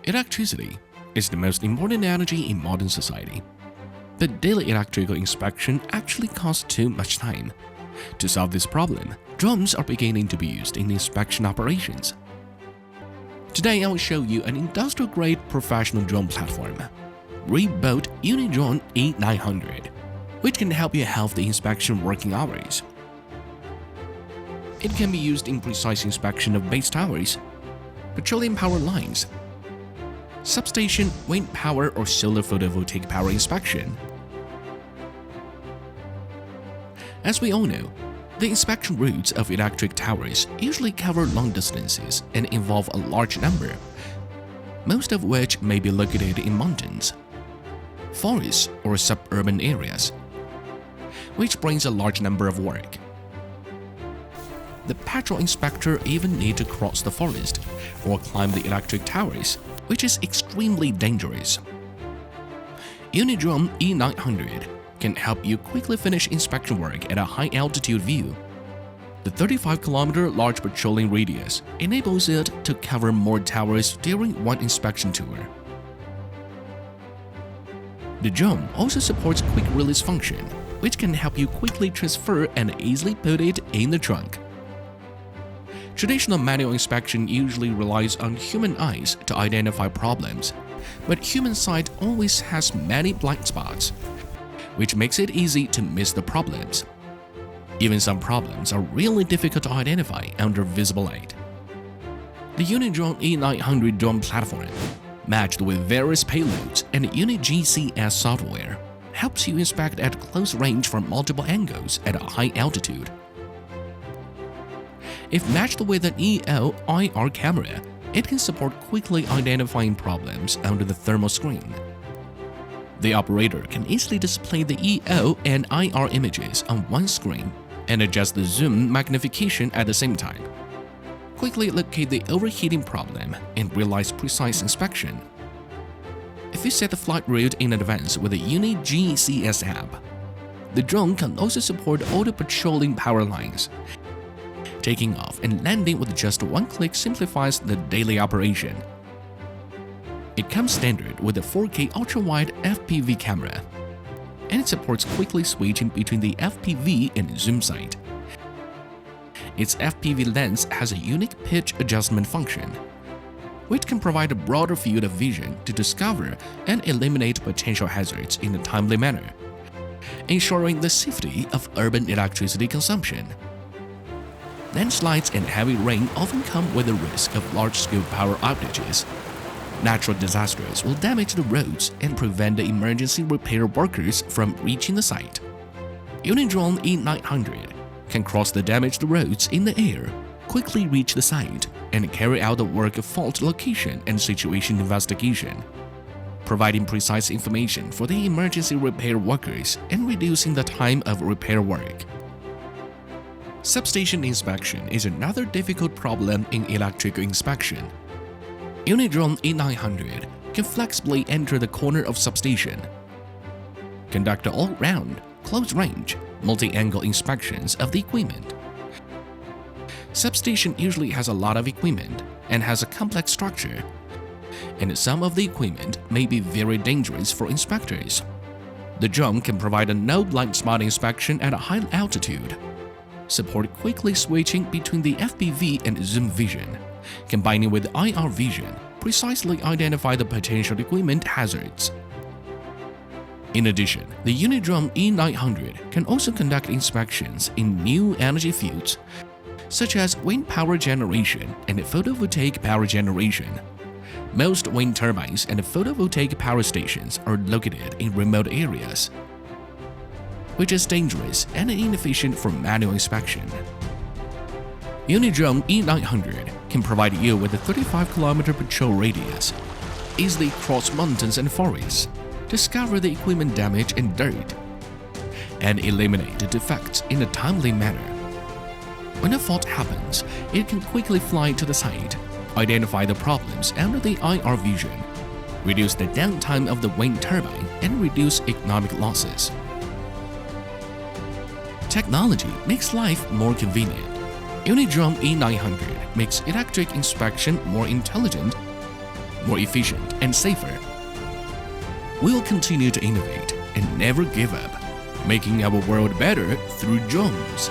Electricity is the most important energy in modern society. But daily electrical inspection actually costs too much time. To solve this problem, drones are beginning to be used in inspection operations. Today I will show you an industrial-grade professional drone platform, Reebot UniDrone E900, which can help you halve the inspection working hours. It can be used in precise inspection of base towers, petroleum power lines, substation, wind power or solar photovoltaic power inspection. As we all know, the inspection routes of electric towers usually cover long distances and involve a large number, most of which may be located in mountains, forests or suburban areas, which brings a large number of work. The patrol inspector even need to cross the forest or climb the electric towers, which is extremely dangerous. UniDrone E900 can help you quickly finish inspection work at a high-altitude view. The 35-kilometer large patrolling radius enables it to cover more towers during one inspection tour. The drone also supports quick release function, which can help you quickly transfer and easily put it in the trunk. Traditional manual inspection usually relies on human eyes to identify problems, but human sight always has many blind spots, which makes it easy to miss the problems. Even some problems are really difficult to identify under visible light. The UniDrone E900 drone platform, matched with various payloads and UniGCS software, helps you inspect at close range from multiple angles at a high altitude. If matched with an EO/IR camera, it can support quickly identifying problems under the thermal screen. The operator can easily display the EO and IR images on one screen and adjust the zoom magnification at the same time. Quickly locate the overheating problem and realize precise inspection. If you set the flight route in advance with the UniGCS app, the drone can also support auto patrolling power lines. Taking off and landing with just one click simplifies the daily operation. It comes standard with a 4K ultra-wide FPV camera, and it supports quickly switching between the FPV and zoom sight. Its FPV lens has a unique pitch adjustment function, which can provide a broader field of vision to discover and eliminate potential hazards in a timely manner, ensuring the safety of urban electricity consumption. Landslides and heavy rain often come with the risk of large-scale power outages. Natural disasters will damage the roads and prevent the emergency repair workers from reaching the site. UniDrone E900 can cross the damaged roads in the air, quickly reach the site, and carry out the work of fault location and situation investigation, providing precise information for the emergency repair workers and reducing the time of repair work. Substation inspection is another difficult problem in electrical inspection. UniDrone E900 can flexibly enter the corner of substation, conduct all-round, close-range, multi-angle inspections of the equipment. Substation usually has a lot of equipment and has a complex structure, and some of the equipment may be very dangerous for inspectors. The drone can provide a no blind spot inspection at a high altitude, support quickly switching between the FPV and zoom vision, combining with IR vision, precisely identify the potential equipment hazards. In addition, the UniDrone E900 can also conduct inspections in new energy fields, such as wind power generation and photovoltaic power generation. Most wind turbines and photovoltaic power stations are located in remote areas, which is dangerous and inefficient for manual inspection. UniDrone E900 can provide you with a 35-kilometer patrol radius, easily cross mountains and forests, discover the equipment damage and dirt, and eliminate the defects in a timely manner. When a fault happens, it can quickly fly to the site, identify the problems under the IR vision, reduce the downtime of the wind turbine, and reduce economic losses. Technology makes life more convenient. UniDrone E900 makes electric inspection more intelligent, more efficient, and safer. We'll continue to innovate and never give up, making our world better through drones.